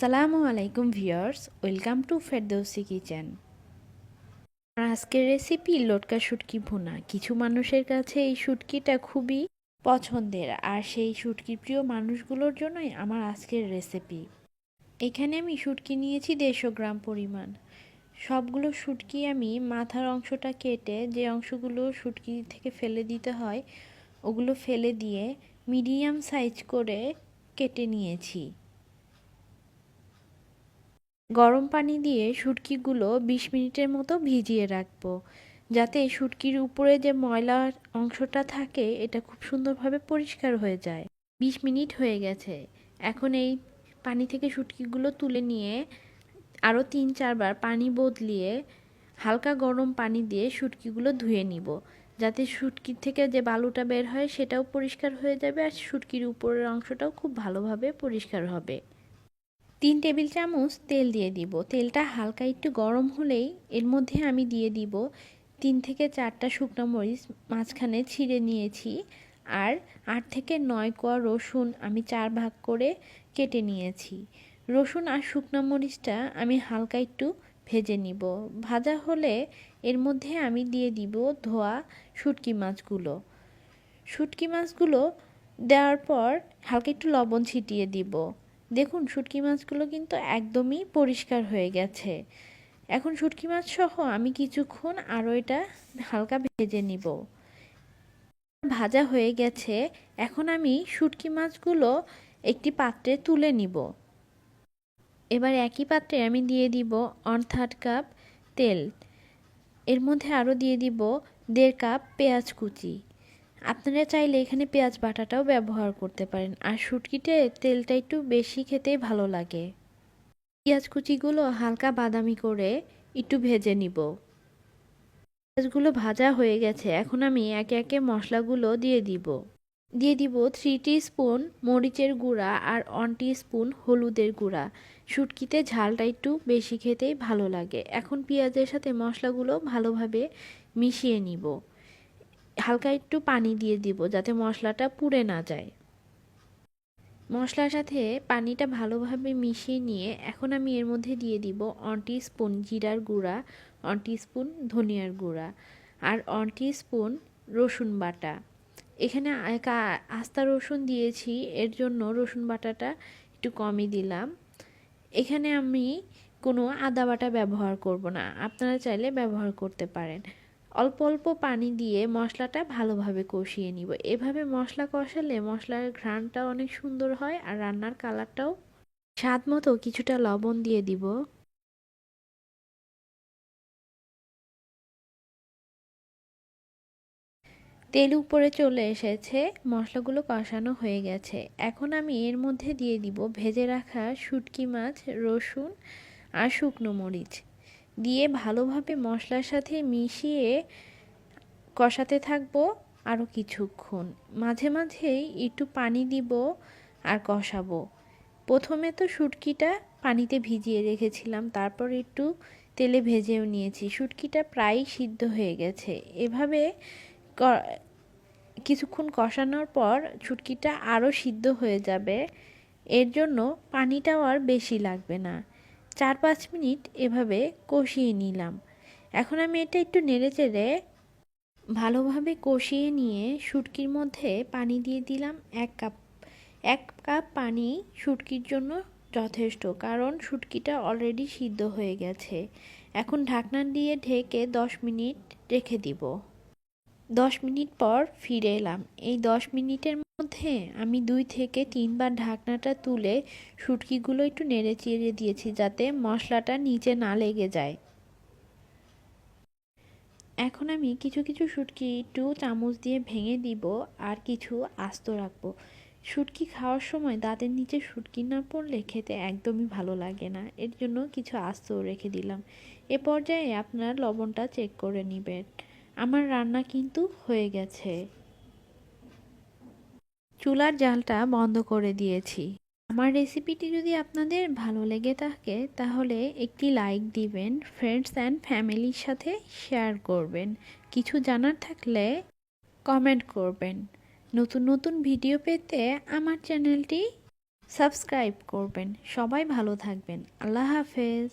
আসসালামু আলাইকুম viewers, welcome to Ferdousi kitchen. আর আজকের রেসিপি লটকা শুটকি ভুনা। কিছু মানুষের কাছে এই শুটকিটা খুবই পছন্দের, আর সেই শুটকির প্রিয় মানুষগুলোর জন্যই আমার আজকের রেসিপি। এখানে আমি শুটকি নিয়েছি 150 গ্রাম পরিমাণ। সবগুলো শুটকি আমি মাথার অংশটা কেটে, যে অংশগুলো শুটকি থেকে ফেলে দিতে হয় ওগুলো ফেলে দিয়ে মিডিয়াম সাইজ করে কেটে নিয়েছি। গরম পানি দিয়ে শুটকিগুলো 20 মিনিটের মতো ভিজিয়ে রাখবো, যাতে শুটকির উপরে যে ময়লার অংশটা থাকে এটা খুব সুন্দরভাবে পরিষ্কার হয়ে যায়। 20 মিনিট হয়ে গেছে। এখন এই পানি থেকে শুটকিগুলো তুলে নিয়ে আরও 3-4 বার পানি বদলিয়ে হালকা গরম পানি দিয়ে শুটকিগুলো ধুয়ে নিব, যাতে শুটকির থেকে যে বালুটা বের হয় সেটাও পরিষ্কার হয়ে যাবে, আর শুটকির উপরের অংশটাও খুব ভালোভাবে পরিষ্কার হবে। 3 টেবিল চামচ তেল দিয়ে দিব। তেলটা হালকা একটু গরম হলেই এর মধ্যে আমি দিয়ে দিব 3 থেকে 4টা শুকনো মরিচ মাঝখানে ছিঁড়ে নিয়েছি, আর 8 থেকে 9 কোয়া রসুন আমি 4 ভাগ করে কেটে নিয়েছি। রসুন আর শুকনো মরিচটা আমি হালকা একটু ভেজে নিব। ভাজা হলে এর মধ্যে আমি দিয়ে দিব ধোয়া শুটকি মাছগুলো। শুটকি মাছগুলো দেওয়ার পর হালকা একটু লবণ ছিটিয়ে দিব। দেখুন শুটকি মাছগুলো কিন্তু একদমই পরিষ্কার হয়ে গেছে। এখন শুটকি মাছ সহ আমি কিছুক্ষণ আরও এটা হালকা ভেজে নিব। ভাজা হয়ে গেছে। এখন আমি শুটকি মাছগুলো একটি পাত্রে তুলে নিব। এবার একই পাত্রে আমি দিয়ে দিব 1/3 কাপ তেল। এর মধ্যে আরও দিয়ে দিব 1.5 কাপ পেঁয়াজ কুচি। আপনারা চাইলে এখানে পেঁয়াজ বাটাটাও ব্যবহার করতে পারেন, আর শুটকিতে তেলটা একটু বেশি খেতেই ভালো লাগে। পেঁয়াজ কুচিগুলো হালকা বাদামি করে একটু ভেজে নিব। পেঁয়াজগুলো ভাজা হয়ে গেছে। এখন আমি একে একে মশলাগুলো দিয়ে দিব। 3 স্পুন মরিচের গুঁড়া আর 1 স্পুন হলুদের গুঁড়া। শুটকিতে ঝালটা একটু বেশি খেতেই ভালো লাগে। এখন পেঁয়াজের সাথে মশলাগুলো ভালোভাবে মিশিয়ে নিব। হালকা একটু পানি দিয়ে দিব যাতে মশলাটা পুড়ে না যায়। মশলার সাথে পানিটা ভালোভাবে মিশিয়ে নিয়ে এখন আমি এর মধ্যে দিয়ে দিব 1 স্পুন জিরার গুঁড়া, 1 স্পুন ধনিয়ার গুঁড়া, আর 1 স্পুন রসুন বাটা। এখানে আস্তা রসুন দিয়েছি, এর জন্য রসুন বাটাটা একটু কমই দিলাম। এখানে আমি কোনো আদা বাটা ব্যবহার করব না, আপনারা চাইলে ব্যবহার করতে পারেন। অল্প অল্প পানি দিয়ে মশলাটা ভালোভাবে কষিয়ে নিব। এভাবে মশলা কষালে মশলার ঘ্রাণটা অনেক সুন্দর হয়, আর রান্নার কালারটাও। স্বাদ মতো কিছুটা লবণ দিয়ে দিব। তেল উপরে চলে এসেছে, মশলাগুলো কষানো হয়ে গেছে। এখন আমি এর মধ্যে দিয়ে দিব ভেজে রাখা শুটকি মাছ, রসুন আর শুকনো মরিচ দিয়ে ভালোভাবে মশলার সাথে মিশিয়ে কষাতে থাকবো আরও কিছুক্ষণ। মাঝে মাঝেই একটু পানি দিব আর কষাবো। প্রথমে তো শুটকিটা পানিতে ভিজিয়ে রেখেছিলাম, তারপর একটু তেলে ভেজেও নিয়েছি। শুটকিটা প্রায় সিদ্ধ হয়ে গেছে। এভাবে কিছুক্ষণ কষানোর পর শুটকিটা আরও সিদ্ধ হয়ে যাবে। এর জন্য পানিটাও আর বেশি লাগবে না। 4-5 মিনিট এভাবে কষিয়ে নিলাম। এখন আমি এটা একটু নেড়েচেড়ে ভালোভাবে কষিয়ে নিয়ে শুটকির মধ্যে পানি দিয়ে দিলাম 1 কাপ। 1 কাপ পানি শুটকির জন্য যথেষ্ট, কারণ শুটকিটা অলরেডি সিদ্ধ হয়ে গেছে। এখন ঢাকনা দিয়ে ঢেকে 10 মিনিট রেখে দিব। 10 মিনিট পর ফিরে এলাম। এই 10 মিনিটের মধ্যে আমি 2 থেকে 3 বার ঢাকনাটা তুলে শুটকিগুলো একটু নেড়ে চেড়ে দিয়েছি, যাতে মশলাটা নিচে না লেগে যায়। এখন আমি কিছু কিছু শুটকি একটু চামচ দিয়ে ভেঙে দিব, আর কিছু আস্ত রাখবো। শুটকি খাওয়ার সময় দাঁতের নিচে শুটকি না পড়লে খেতে একদমই ভালো লাগে না, এর জন্য কিছু আস্ত রেখে দিলাম। এ পর্যায়ে আপনার লবণটা চেক করে নেবেন। আমার রান্না কিন্তু হয়ে গেছে। চুলার জালটা বন্ধ করে দিয়েছি। আমার রেসিপিটি যদি আপনাদের ভালো লেগে থাকে তাহলে একটি লাইক দিবেন, ফ্রেন্ডস অ্যান্ড ফ্যামিলির সাথে শেয়ার করবেন। কিছু জানার থাকলে কমেন্ট করবেন। নতুন নতুন ভিডিও পেতে আমার চ্যানেলটি সাবস্ক্রাইব করবেন। সবাই ভালো থাকবেন। আল্লাহ হাফেজ।